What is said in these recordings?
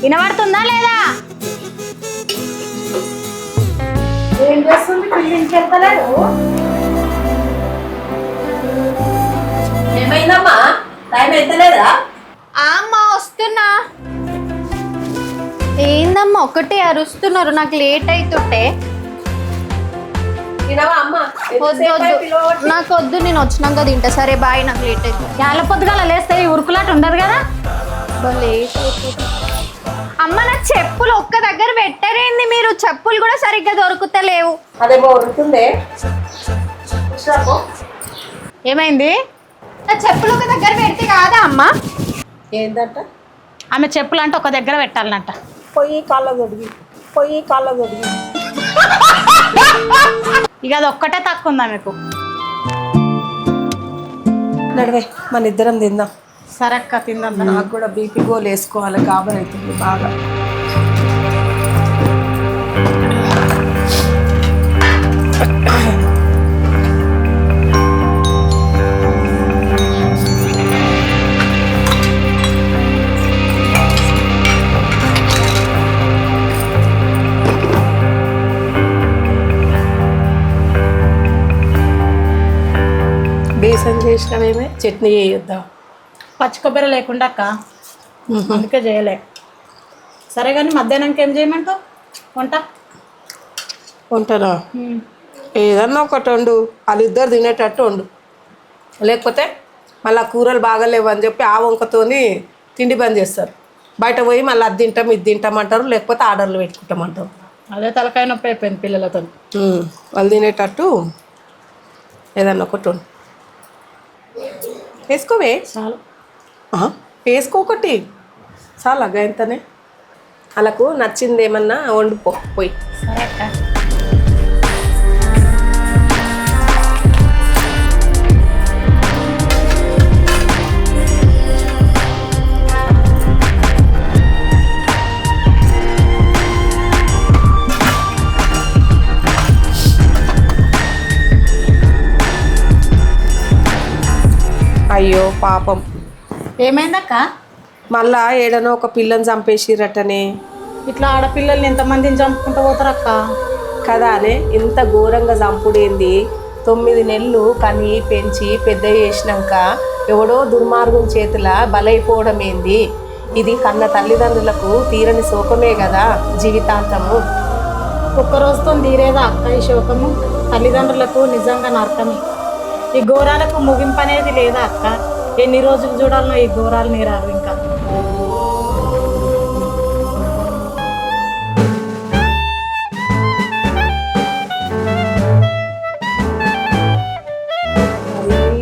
వినబడుతుందా లేదా? ఏం చేస్తుంది పిల్లి ఇంకెళ్తలేదు? ఏమైందమ్మా? టైం ఎంతలేదా? అమ్మా వస్తున్నా. ఏందమ్మా ఒకటే అరుస్తున్నారు, నాకు లేట్ అవుతుంటే. నాకు వద్దు, నేను వచ్చినాక తింటా. సరే బాయ్, నాకు లేట్ అవుతుంది. చాలా పొద్దుగాల లేస్తే ఈ ఉరుకులాట ఉండదు కదా. లేట్ అవుతుంది. అమ్మ నా చెప్పులు ఒక్క దగ్గర పెట్టరేంది మీరు? చెప్పులు కూడా సరిగ్గా దొరుకుతలేవు. అదే ఉరుకుతుందే. ఏమైంది? నా చెప్పులు ఒక దగ్గర పెడితే కాదా అమ్మా? ఏంటంట? ఆమె చెప్పులు అంటే ఒక దగ్గర పెట్టాలనంట. పొయ్యి కాళ్ళ దొడిగి ఇక అది ఒక్కటే తక్కువ ఉందా మీకు? నడివే మన ఇద్దరం తిందాం. సరే అక్క తిందాం. నాకు కూడా బీపీ గోలు వేసుకోవాలి, గాబర్ అవుతుంది బాగా. బేసన్ చేసినవేమే చట్నీ చేయొద్దా? పచ్చి కొబ్బరి లేకుండా అక్క, అందుకే చేయలే. సరే కానీ మధ్యాహ్నంకి ఏం చేయమంటావు వంటనా? ఏదన్నా ఒకటి వండు, వాళ్ళిద్దరు తినేటట్టు వండు. లేకపోతే మళ్ళీ కూరలు బాగాలేవు అని చెప్పి ఆ వంకతోని తిండి బంద్ చేస్తారు. బయట పోయి మళ్ళీ అది తింటాం ఇది తింటామంటారు, లేకపోతే ఆర్డర్లు పెట్టుకుంటామంటారు. అదే తలకాయ నొప్పి అయిపోయింది పిల్లలతో. వాళ్ళు తినేటట్టు ఏదన్నా ఒకటి వండు. వేసుకోవే చాలు. వేసుకోకటి చాలా గంతనే. వాళ్ళకు నచ్చింది ఏమన్నా వండుకో పోయి. సరే అక్క. అయ్యో పాపం. ఏమైందక్క? మళ్ళా ఏడనో ఒక పిల్లని చంపేసిరటనే. ఇట్లా ఆడపిల్లల్ని ఎంతమందిని చంపుకుంటూ పోతారక్క కదా అనే. ఇంత ఘోరంగా చంపుడేంది? 9 నెలలు కని పెంచి పెద్ద చేసినాక ఎవడో దుర్మార్గం చేతుల బలైపోవడం ఏంది? ఇది కన్న తల్లిదండ్రులకు తీరని శోకమే కదా జీవితాంతము. ఒక్కరోజుతో తీరేదా అక్క ఈ శోకము? తల్లిదండ్రులకు నిజంగా నరకమే. ఈ ఘోరాలకు ముగింపు అనేది లేదా అక్క? ఎన్ని రోజులు చూడాలనో ఈ ఘోరాలు నేరాలు. ఇంకా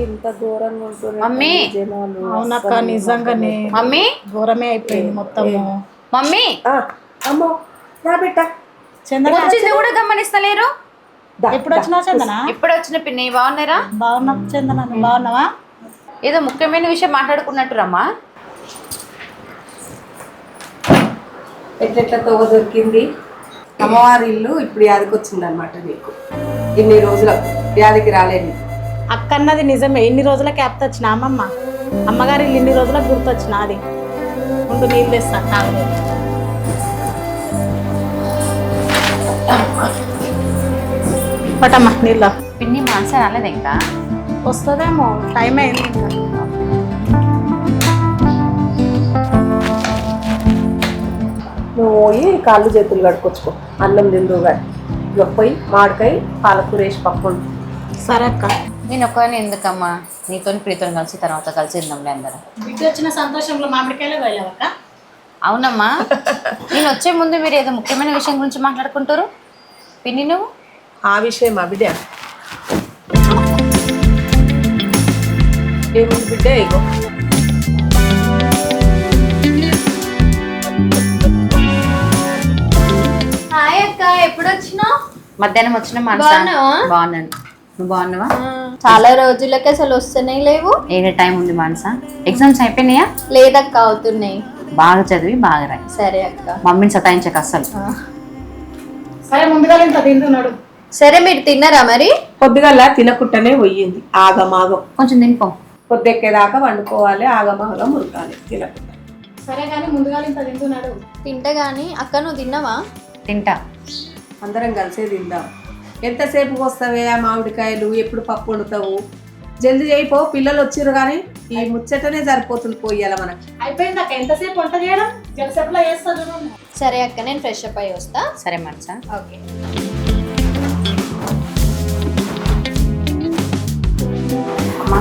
ఇంత ఘోరంగా ఉంటుంది మమ్మీ. జనాలు. అవునక్క నిజంగానే మమ్మీ ఘోరమే అయిపోయింది మొత్తము. మమ్మీ అమ్మో నా బిడ్డ చందన వచ్చింది కూడా గమనిస్తలేరు. ఎప్పుడు వచ్చినావు చందన? ఇప్పుడు వచ్చిన పిన్ని. బాగున్నారా? బాగున్నా చందన, నువ్వు బాగున్నావా? ఏదో ముఖ్యమైన విషయం మాట్లాడుకున్నట్టు రమ్మా. ఎట్లెట్లా తోవ దొరికింది? అమ్మవారి ఇల్లు ఇప్పుడు యాదికి వచ్చింది అనమాట నీకు. ఇన్ని రోజులు యాదికి రాలేదు. అక్కన్నది నిజమే. ఇన్ని రోజుల క్యాప్ట్ వచ్చిన అమ్మమ్మ అమ్మగారి ఇల్లు ఇన్ని రోజులకు గుర్తొచ్చిన. అది ముందు నీళ్ళు తెస్తాను తాగలేదు. పటమ్మా నీళ్ళ. పిన్ని మనస రాలేదు ఇంకా. వస్తుందేమో, టైం అయింది ఇంకా. నువ్వు పోయి కాళ్ళు చేతులు కడుకొచ్చుకో, అన్నం తిందుగా. ఇక పోయి మామిడికాయ పాలకూర వేసి పప్పు. సరే అక్క. నేను ఒక్కని ఎందుకమ్మా, నీతో ప్రీతో కలిసి తర్వాత కలిసి తిందాంలే అందరం. బిడ్డ వచ్చిన సంతోషంలో మామిడికాయలే వెళ్ళావక్క. అవునమ్మా. నేను వచ్చే ముందు మీరు ఏదో ముఖ్యమైన విషయం గురించి మాట్లాడుకుంటారు పిన్ని. నువ్వు ఆ విషయం బిడ్డ ఏముంది బిడ్డ? ఇగో హాయ్ అక్క, ఎప్పుడు వచ్చినావు? మధ్యాహ్నం వచ్చిన మనసా. బాగున్నాను. నువ్వు బాగున్నావా? చాలా రోజులకి అసలు వస్తున్నాయి లేవు. ఏదే టైం ఉంది మనసా. ఎగ్జామ్స్ అయిపోయినాయా? లేదక్క, అవుతున్నాయి. బాగా చదివి బాగా రాయి. సరే అక్క. మమ్మీని సతాయించక అస్సలు. సరే ముందుగా ఇంత తింటున్నాడు. సరే మీరు తిన్నారా మరి? పొద్దుగల్లా తినకుండానే పోయింది ఆగమాగం. కొంచెం తినిపో. పొద్దెక్కేదాకా వండుకోవాలి, ఆగమాగం ఉరకాలి తినకుండా. సరే కానీ ముందుగా ఇంత తింటున్నాడు. తింటా గానీ అక్క నువ్వు తిన్నావా? తింటా. అందరం కలిసే తిందాం. ఎంతసేపు వస్తావే ఆ మామిడికాయలు, ఎప్పుడు పప్పు వండుతావు? జల్దీ చేయిపో, పిల్లలు వచ్చిర్రు కానీ ఈ ముచ్చటనే సరిపోతుంది పోయాల మనకి. అయిపోయింది అక్క, ఎంతసేపు వంట చేయడం? జలసేపులో చేస్తా చూడండి. సరే అక్క, నేను ఫ్రెష్ అప్ అయ్యి వస్తా. సరే మనసా. ఓకే. అమ్మ,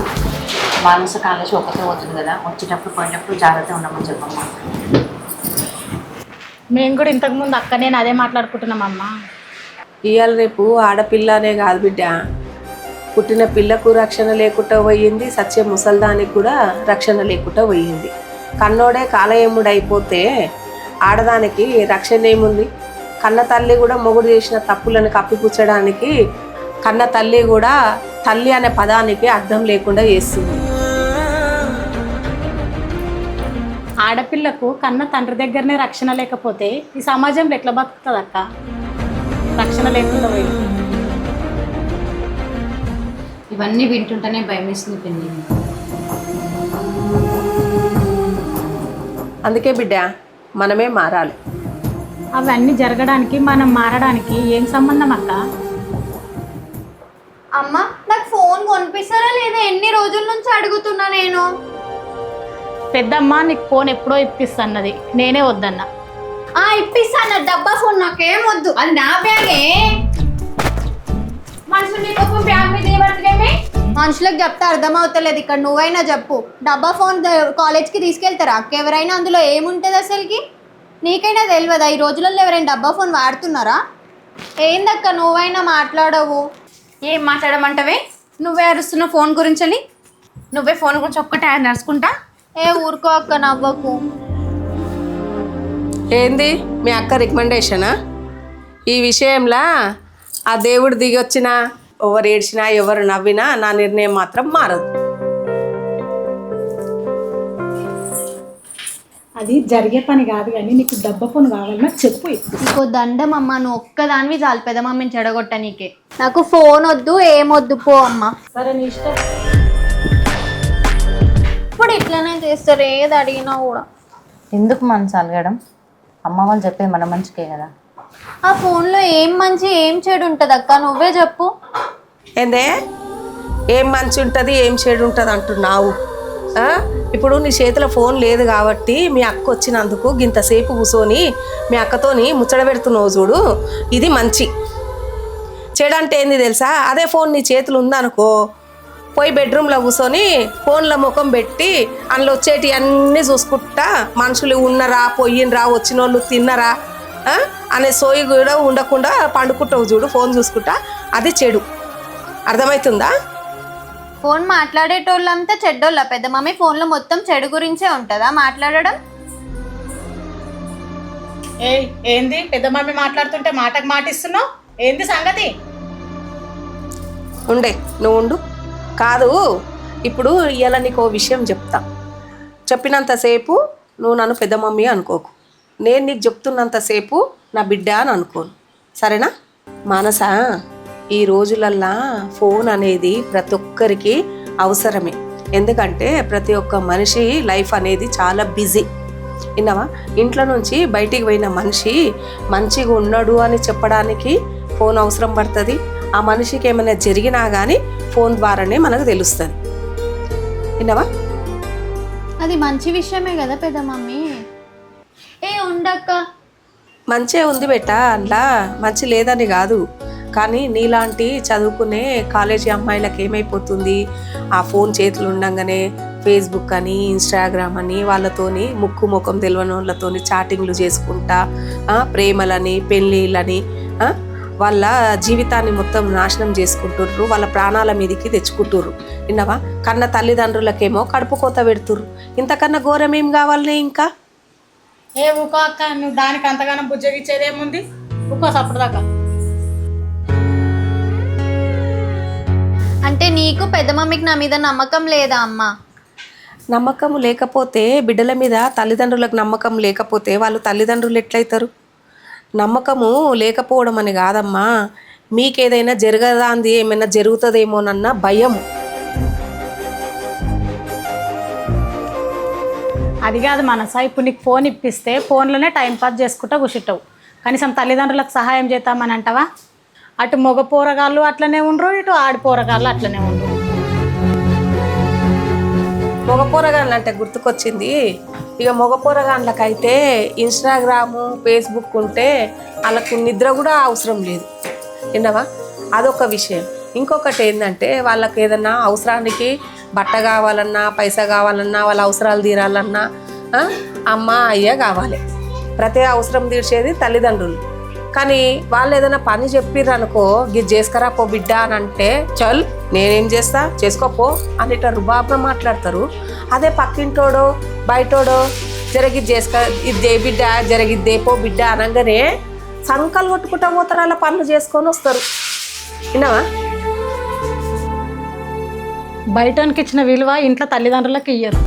మానస కాలేజ్ ఒకటే పోతుంది కదా, వచ్చేటప్పుడు పోయేటప్పుడు జాగ్రత్తగా ఉండమని చెప్పమ్మా. మేము కూడా ఇంతకుముందు అక్క నేను అదే మాట్లాడుకుంటున్నామమ్మా. ఇవాళ రేపు ఆడపిల్లనే కాదు బిడ్డ, పుట్టిన పిల్లకు రక్షణ లేకుండా పోయింది, సత్య ముసల్దానికి కూడా రక్షణ లేకుండా పోయింది. కన్నోడే కాలయముడు అయిపోతే ఆడదానికి రక్షణ ఏముంది? కన్న తల్లి కూడా మొగుడు చేసిన తప్పులను కప్పిపుచ్చడానికి కన్న తల్లి కూడా తల్లి అనే పదానికి అర్థం లేకుండా చేస్తుంది. ఆడపిల్లకు కన్న తండ్రి దగ్గరనే రక్షణ లేకపోతే ఈ సమాజంలో ఎట్లా బతుకుతుంది అక్క? రక్షణ లేకుండా పోయింది. ఇవన్నీ వింటుంటేనే భయం వేస్తుంది పిన్ని. అందుకే బిడ్డ మనమే మారాలి. అవన్నీ జరగడానికి మనం మారడానికి ఏం సంబంధం అక్క? అమ్మ నాకు ఫోన్ కొనిపిస్తారా లేదా? ఎన్ని రోజుల నుంచి అడుగుతున్నా నేను. పెద్దమ్మ నీకు ఫోన్ ఎప్పుడో ఇప్పిస్తున్నది, నేనే వద్దన్నా. ఇప్పిస్తాను డబ్బా ఫోన్, నాకేం వద్దు. అది నా బ్యాగే. మనుషులకు చెప్తే అర్థం అవుతలేదు. ఇక్కడ నువ్వైనా చెప్పు. డబ్బా ఫోన్ కాలేజ్కి తీసుకెళ్తారా అక్క? ఎవరైనా అందులో ఏముంటుంది అసలుకి? నీకైనా తెలియదా? ఈ రోజులలో ఎవరైనా డబ్బా ఫోన్ వాడుతున్నారా? ఏందక్క నువ్వైనా మాట్లాడవు? ఏం మాట్లాడమంటావే? నువ్వే అరుస్తున్నావు ఫోన్ గురించి. నువ్వే ఫోన్ గురించి ఒక్కటే నడుచుకుంటా. ఊరుకో అక్క, నవ్వకు. ఏంది మీ అక్క రికమెండేషనా? ఈ విషయంలో ఆ దేవుడు దిగొచ్చినా, ఎవరు ఏడ్చినా, ఎవరు నవ్వినా నా నిర్ణయం మాత్రం మారదు. అది జరిగే పని కాదు కానీ నీకు డబ్బా ఫోన్ కావాలన్నా చెప్పు. నీకు దండం అమ్మ, నువ్వు ఒక్కదానివి చాలు పెద్ద మమ్మీని చెడగొట్ట నీకే. నాకు ఫోన్ వద్దు, ఏమొద్దు, పో అమ్మ. సరే నీ ఇష్టం. ఇప్పుడు ఇట్లనే చేస్తారు ఏది అడిగినా కూడా. ఎందుకు మనసు అలగడం? అమ్మ వాళ్ళు చెప్పేది మన మంచికే కదా. ఆ ఫోన్లో ఏం మంచి ఏం చెడు ఉంటుంది అక్క? నువ్వే చెప్పు. ఏందే ఏం మంచి ఉంటుంది ఏం చెడు ఉంటుంది అంటున్నావు? ఇప్పుడు నీ చేతిలో ఫోన్ లేదు కాబట్టి మీ అక్క వచ్చినందుకు గింతసేపు కూర్చొని మీ అక్కతోని ముచ్చట పెడుతున్నావు చూడు, ఇది మంచి. చెడు అంటే ఏంది తెలుసా? అదే ఫోన్ నీ చేతులు ఉందనుకో, పోయి బెడ్రూమ్లో కూర్చొని ఫోన్లో ముఖం పెట్టి అందులో వచ్చేటి అన్నీ చూసుకుంటా మనుషులు ఉన్నరా, పోయినరా, వచ్చిన వాళ్ళు తిన్నరా అనే సోయి కూడా ఉండకుండా పండుకుంటావు చూడు ఫోన్ చూసుకుంటా, అది చెడు. అర్థమవుతుందా? ఫోన్ మాట్లాడేటోళ్ళంతా చెడ్డోళ్ళ పెద్ద మమ్మీ? ఫోన్లో మొత్తం చెడు గురించే ఉంటుందా మాట్లాడడం? ఏంది పెద్ద మమ్మీ మాట్లాడుతుంటే మాటకు మాటిస్తున్నావు? ఏంది సంగతి? ఉండే నువ్వు ఉండు. కాదు, ఇప్పుడు ఇవాళ నీకు ఓ విషయం చెప్తా. చెప్పినంతసేపు నువ్వు నన్ను పెద్ద మమ్మీ అనుకోకు, నేను నీకు చెప్తున్నంతసేపు నా బిడ్డ అని అనుకోను, సరేనా? మానస, ఈ రోజులల్లా ఫోన్ అనేది ప్రతి ఒక్కరికి అవసరమే. ఎందుకంటే ప్రతి ఒక్క మనిషి లైఫ్ అనేది చాలా బిజీ. విన్నావా? ఇంట్లో నుంచి బయటికి పోయిన మనిషి మంచిగా ఉన్నాడు అని చెప్పడానికి ఫోన్ అవసరం పడుతుంది. ఆ మనిషికి ఏమైనా జరిగినా కానీ ఫోన్ ద్వారానే మనకు తెలుస్తుంది. విన్నావా? అది మంచి విషయమే కదా పెద్ద మమ్మీ. ఉండక్క, మంచే ఉంది బెట్ట, అందులో మంచి లేదని కాదు. కానీ నీలాంటి చదువుకునే కాలేజీ అమ్మాయిలకు ఏమైపోతుంది, ఆ ఫోన్ చేతులు ఉండగానే ఫేస్బుక్ అని, ఇన్స్టాగ్రామ్ అని వాళ్ళతోని ముక్కు ముఖం తెలియని వాళ్ళతోని చాటింగ్లు చేసుకుంటా, ప్రేమలని, పెళ్ళిళ్ళని వాళ్ళ జీవితాన్ని మొత్తం నాశనం చేసుకుంటుర్రు, వాళ్ళ ప్రాణాల మీదకి తెచ్చుకుంటుర్రు. విన్నావా? కన్న తల్లిదండ్రులకేమో కడుపు కోత పెడుతుర్రు. ఇంతకన్నా ఘోరం ఏం కావాలనే ఇంకా? ఊకో అక్క, నువ్వు దానికి అంతగానో బుజ్జగిచ్చేదేముంది? ఊకో సప్పుడుదాకా. అంటే నీకు పెద్ద మమ్మీకి నా మీద నమ్మకం లేదా అమ్మ? నమ్మకం లేకపోతే, బిడ్డల మీద తల్లిదండ్రులకు నమ్మకం లేకపోతే వాళ్ళు తల్లిదండ్రులు ఎట్లయితారు? నమ్మకము లేకపోవడం అని కాదమ్మా, మీకేదైనా జరగదాంది, ఏమైనా జరుగుతుందేమోనన్న భయం. అది కాదు మనసా, ఇప్పుడు నీకు ఫోన్ ఇప్పిస్తే ఫోన్లోనే టైం పాస్ చేసుకుంటా కూర్చుంటావు. కనీసం తల్లిదండ్రులకు సహాయం చేద్దామని అంటావా? అటు మగ పోరగాళ్ళు అట్లనే ఉండరు, ఇటు ఆడి పోరగాళ్ళు అట్లనే ఉండరు. మగ పోరగాళ్ళు అంటే గుర్తుకొచ్చింది. ఇక మగ పోరగాళ్ళకైతే ఇన్స్టాగ్రాము ఫేస్బుక్ ఉంటే వాళ్ళకు నిద్ర కూడా అవసరం లేదు. విన్నావా? అదొక విషయం. ఇంకొకటి ఏంటంటే వాళ్ళకి ఏదన్నా అవసరానికి బట్ట కావాలన్నా, పైసా కావాలన్నా, వాళ్ళ అవసరాలు తీరాలన్నా అమ్మ అయ్య కావాలి. ప్రతి అవసరం తీర్చేది తల్లిదండ్రులు. కానీ వాళ్ళు ఏదైనా పని చెప్పిర్రు అనుకో, గిది చేసుకురా పో బిడ్డ అని అంటే, చల్ నేనేం చేస్తా చేసుకోపో అని రుబాబుగా మాట్లాడతారు. అదే పక్కింటోడో బయటోడో జరిగిద్ది చేసుక ఇది బిడ్డ జరిగిద్దే పో బిడ్డ అనగానే సంకలు కొట్టుకుంటా పోతారు, అలా పనులు చేసుకొని వస్తారు. విన్నావా? బయటకి ఇచ్చిన విలువ ఇంట్లో తల్లిదండ్రులకు ఇయ్యరు.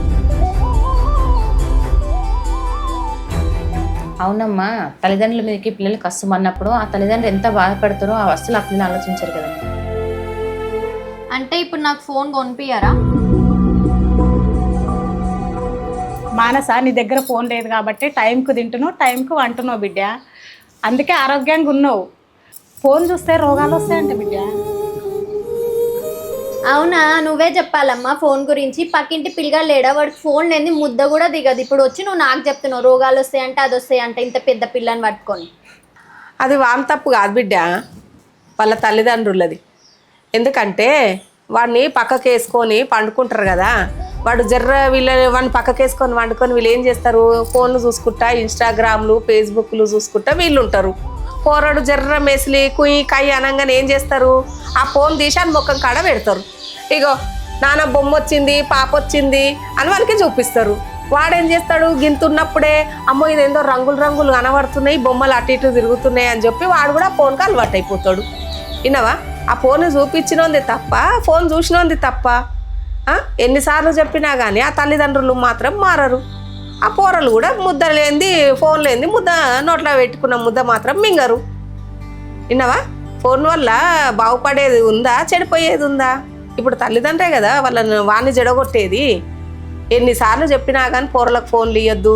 అవునమ్మా, తల్లిదండ్రుల మీదకి పిల్లలు కష్టమన్నప్పుడు ఆ తల్లిదండ్రులు ఎంత బాధపడతారో అసలు ఆ పిల్లలు ఆలోచించారు కదా. అంటే ఇప్పుడు నాకు ఫోన్ కొనిపియ్యరా? మానస, నీ దగ్గర ఫోన్ లేదు కాబట్టి టైంకు తింటున్నావు, టైంకు వంటున్నావు బిడ్డ. అందుకే ఆరోగ్యంగా ఉన్నావు. ఫోన్ చూస్తే రోగాలు వస్తాయంట బిడ్డ. అవునా, నువ్వే చెప్పాలమ్మా ఫోన్ గురించి. పక్కింటి పిల్లగాడు లేడా, వాడికి ఫోన్ లేని ముద్ద కూడా దిగదు. ఇప్పుడు వచ్చి నువ్వు నాకు చెప్తున్నావు రోగాలు వస్తాయంటే అది వస్తాయంటే, ఇంత పెద్ద పిల్లని పట్టుకొని. అది వాని తప్పు కాదు బిడ్డ, వాళ్ళ తల్లిదండ్రులది. ఎందుకంటే వాడిని పక్కకు వేసుకొని పండుకుంటారు కదా, వాడు వాడిని పక్కకు వేసుకొని వండుకొని వీళ్ళు ఏం చేస్తారు, ఫోన్లు చూసుకుంటా, ఇన్స్టాగ్రామ్లు ఫేస్బుక్లు చూసుకుంటా వీళ్ళు ఉంటారు. పోరాడు మెసిలి కుయ్యి కయ్యి అనగానే ఏం చేస్తారు, ఆ ఫోన్ తీసి ముఖం కాడ పెడతారు. ఇగో నాన్న బొమ్మ వచ్చింది, పాప వచ్చింది అని వాళ్ళకి చూపిస్తారు. వాడేం చేస్తాడు, గింతున్నప్పుడే అమ్మో ఇదేందో రంగులు రంగులు కనబడుతున్నాయి, బొమ్మలు అటు ఇటు తిరుగుతున్నాయి అని చెప్పి వాడు కూడా ఫోన్కి అలవాటు అయిపోతాడు. విన్నావా? ఆ ఫోన్ చూపించినోంది తప్ప, ఫోన్ చూసినోంది తప్ప. ఎన్నిసార్లు చెప్పినా కానీ ఆ తల్లిదండ్రులు మాత్రం మారరు. ఆ పోరలు కూడా ముద్ద లేనిది, ఫోన్ లేనిది ముద్ద నోట్లో పెట్టుకున్న ముద్ద మాత్రం మింగరు. విన్నావా? ఫోన్ వల్ల బాగుపడేది ఉందా, చెడిపోయేది ఉందా? ఇప్పుడు తల్లిదండ్రే కదా వాడిని జడగొట్టేది. ఎన్నిసార్లు చెప్పినా కానీ పోరలకు ఫోన్లు ఇవ్వద్దు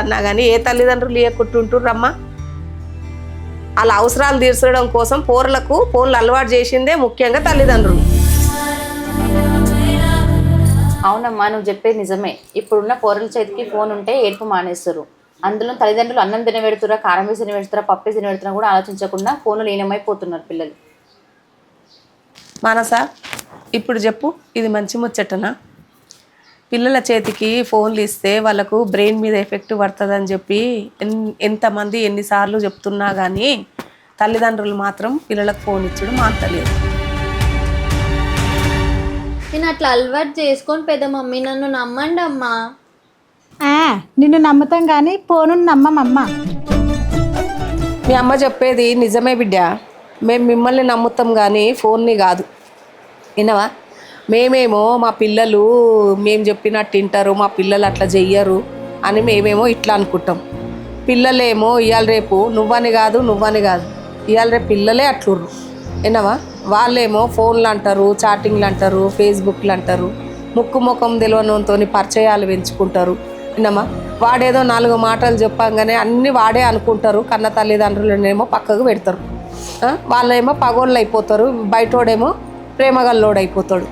అన్నా కానీ ఏ తల్లిదండ్రులు ఇవ్వకుంటుంటుర్రమ్మా? వాళ్ళ అవసరాలు తీర్చడం కోసం పోరలకు ఫోన్లు అలవాటు చేసిందే ముఖ్యంగా తల్లిదండ్రులు. అవునమ్మా, నువ్వు చెప్పేది నిజమే. ఇప్పుడున్న పోరల చేతికి ఫోన్ ఉంటే ఏడుపు మానేస్తారు. అందులో తల్లిదండ్రులు అన్నం తినబెడుతురా, కారం వేసి తినబెడుతురా, పప్పు వేసి తినబెడుతున్నా కూడా ఆలోచించకుండా ఫోన్లు లీనమైపోతున్నారు పిల్లలు. మానస, ఇప్పుడు చెప్పు, ఇది మంచి ముచ్చటనా? పిల్లల చేతికి ఫోన్లు ఇస్తే వాళ్ళకు బ్రెయిన్ మీద ఎఫెక్ట్ పడుతుందని చెప్పి ఎంతమంది ఎన్నిసార్లు చెప్తున్నా కానీ తల్లిదండ్రులు మాత్రం పిల్లలకు ఫోన్ ఇచ్చడం మానలేదు. నేను అట్లా అలవాటు చేసుకొని పెద్ద మమ్మీ నన్ను నమ్మండి అమ్మా. నిన్ను నమ్ముతాం కానీ ఫోను నమ్మమమ్మా. మీ అమ్మ చెప్పేది నిజమే బిడ్డ, మేము మిమ్మల్ని నమ్ముతాం కానీ ఫోన్ని కాదు. వినవా? మేమేమో మా పిల్లలు మేము చెప్పినట్టు వింటారు, మా పిల్లలు అట్లా చెయ్యరు అని మేమేమో ఇట్లా అనుకుంటాం. పిల్లలేమో ఇవాళ రేపు నువ్వని కాదు ఇవాళ రేపు పిల్లలే అట్లుర్రు. వినవా? వాళ్ళేమో ఫోన్లు అంటారు, చాటింగ్లు అంటారు, ఫేస్బుక్లు అంటారు, ముఖం తెలియనంతో పరిచయాలు పెంచుకుంటారు. వినమ్మా? వాడేదో 4 మాటలు చెప్పంగానే అన్నీ వాడే అనుకుంటారు. కన్న తల్లిదండ్రులనేమో పక్కకు పెడతారు. వాళ్ళేమో పగోళ్ళు అయిపోతారు, బయటోడేమో ప్రేమగల్లోడు అయిపోతాడు.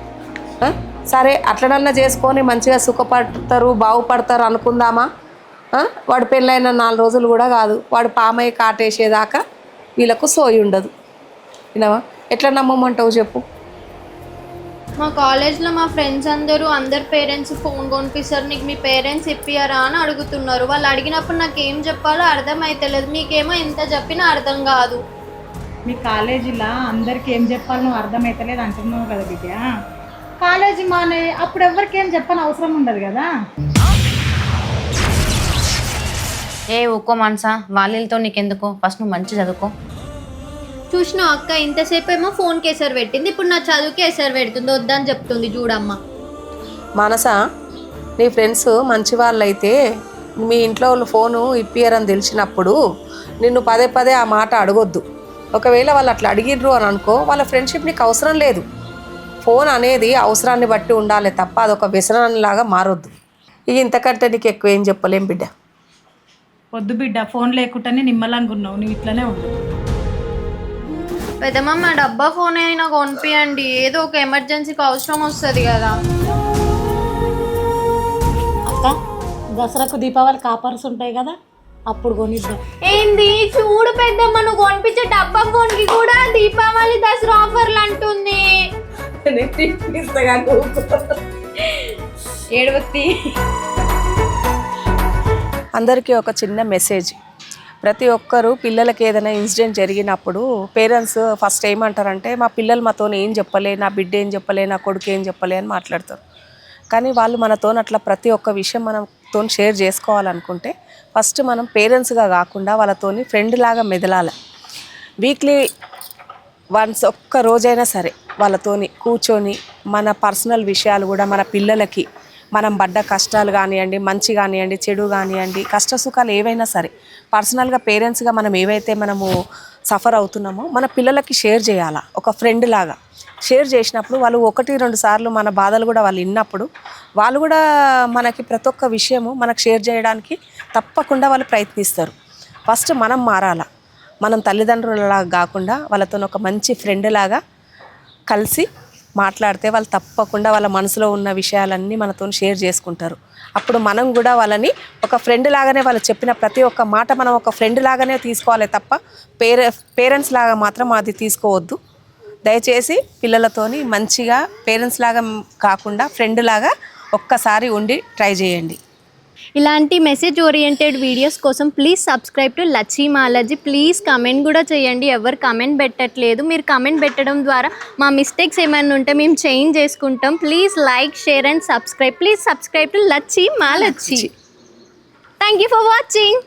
సరే అట్లనన్నా చేసుకొని మంచిగా సుఖపడతారు, బాగుపడతారు అనుకుందామా? వాడు పెళ్ళైన 4 రోజులు కూడా కాదు, వాడు పామయ్య కాటేసేదాకా వీళ్ళకు సోయి ఉండదు. వినవా? ఎట్లా నమ్మమంటావు చెప్పు? మా కాలేజ్లో మా ఫ్రెండ్స్ అందరు పేరెంట్స్ ఫోన్ కొనిపిస్తారు, నీకు మీ పేరెంట్స్ ఇప్పియారా అని అడుగుతున్నారు. వాళ్ళు అడిగినప్పుడు నాకు ఏం చెప్పాలో అర్థం అవుతలేదు. మీకేమో ఎంత చెప్పినా అర్థం కాదు. మీ కాలేజీలో అందరికి ఏం చెప్పాలో అర్థమవుతలేదు అంటున్నావు కదా బిడ్డ. కాలేజీ మానే అప్పుడు ఎవరికి ఏం చెప్పని అవసరం ఉండదు కదా. ఊకో మనసా, వాళ్ళతో నీకెందుకు? ఫస్ట్ నువ్వు మంచి చదువుకో. చూసినా అక్క ఇంతసేపు ఏమో ఫోన్కి ఎసరు పెట్టింది, ఇప్పుడు నా చదువుకి ఎసరు పెడుతుంది, వద్దని చెప్తుంది. చూడమ్మా మానస, నీ ఫ్రెండ్స్ మంచి వాళ్ళైతే మీ ఇంట్లో వాళ్ళు ఫోను ఇప్పియరని తెలిసినప్పుడు నిన్ను పదే ఆ మాట అడగొద్దు. ఒకవేళ వాళ్ళు అట్లా అడిగిర్రు అని అనుకో, వాళ్ళ ఫ్రెండ్షిప్ నీకు అవసరం లేదు. ఫోన్ అనేది అవసరాన్ని బట్టి ఉండాలి తప్ప అదొక వ్యసనంలాగా మారొద్దు. ఇక ఇంతకంటే నీకు ఎక్కువ ఏం చెప్పలేం బిడ్డ. వద్దు బిడ్డ, ఫోన్ లేకుండానే నిమ్మలంగా ఉన్నావు, నువ్వు ఇట్లనే ఉండు. పెద్దమ్మ డబ్బా ఫోన్ అయినా కొనిపియండి, ఏదో ఒక ఎమర్జెన్సీకి అవసరం వస్తుంది కదా. అక్క, దసరాకు దీపావళికి ఆఫర్స్ ఉంటాయి కదా, అప్పుడు కొనిద్దాం. ఏంది చూడు పెద్దమ్మ, నువ్వు కొనిపించే డబ్బా ఫోన్ కి కూడా దీపావళి దసరా ఆఫర్లు అంటుంది. ఏడవత్తి. అందరికీ ఒక చిన్న మెసేజ్. ప్రతి ఒక్కరు పిల్లలకి ఏదైనా ఇన్సిడెంట్ జరిగినప్పుడు పేరెంట్స్ ఫస్ట్ ఏమంటారంటే మా పిల్లలు మాతో ఏం చెప్పలే, నా బిడ్డ ఏం చెప్పలే, నా కొడుకు ఏం చెప్పలే అని మాట్లాడతారు. కానీ వాళ్ళు మనతో అట్లా ప్రతి ఒక్క విషయం మనతో షేర్ చేసుకోవాలనుకుంటే ఫస్ట్ మనం పేరెంట్స్గా కాకుండా వాళ్ళతోని ఫ్రెండ్ లాగా మెదలాలి. వీక్లీ వన్స్ ఒక్క రోజైనా సరే వాళ్ళతోని కూర్చొని మన పర్సనల్ విషయాలు కూడా మన పిల్లలకి మనం పడ్డ కష్టాలు కానివ్వండి, మంచి కానివ్వండి, చెడు కానివ్వండి, కష్ట సుఖాలు ఏవైనా సరే పర్సనల్గా పేరెంట్స్గా మనం ఏవైతే మనము సఫర్ అవుతున్నామో మన పిల్లలకి షేర్ చేయాలా. ఒక ఫ్రెండ్ లాగా షేర్ చేసినప్పుడు వాళ్ళు 1-2 సార్లు మన బాధలు కూడా వాళ్ళు విన్నప్పుడు వాళ్ళు కూడా మనకి ప్రతి ఒక్క విషయము మనకు షేర్ చేయడానికి తప్పకుండా వాళ్ళు ప్రయత్నిస్తారు. ఫస్ట్ మనం మారాలా. మనం తల్లిదండ్రులలాగా కాకుండా వాళ్ళతో ఒక మంచి ఫ్రెండ్ లాగా కలిసి మాట్లాడితే వాళ్ళు తప్పకుండా వాళ్ళ మనసులో ఉన్న విషయాలన్నీ మనతో షేర్ చేసుకుంటారు. అప్పుడు మనం కూడా వాళ్ళని ఒక ఫ్రెండ్ లాగానే వాళ్ళు చెప్పిన ప్రతి ఒక్క మాట మనం ఒక ఫ్రెండ్ లాగానే తీసుకోవాలి తప్ప పేరెంట్స్ లాగా మాత్రం అది తీసుకోవద్దు. దయచేసి పిల్లలతోని మంచిగా పేరెంట్స్ లాగా కాకుండా ఫ్రెండ్ లాగా ఒక్కసారి ఉండి ట్రై చేయండి. ఇలాంటి మెసేజ్ ఓరియంటెడ్ వీడియోస్ కోసం ప్లీజ్ సబ్స్క్రైబ్ టు లచ్చీ మాలజీ. ప్లీజ్ కమెంట్ కూడా చేయండి. ఎవరు కమెంట్ పెట్టట్లేదు, మీరు కమెంట్ పెట్టడం ద్వారా మా మిస్టేక్స్ ఏమైనా ఉంటే మేము చేంజ్ చేసుకుంటాం. Please like, share and subscribe. Please subscribe to లచ్చీ మాలజీ. Thank you for watching.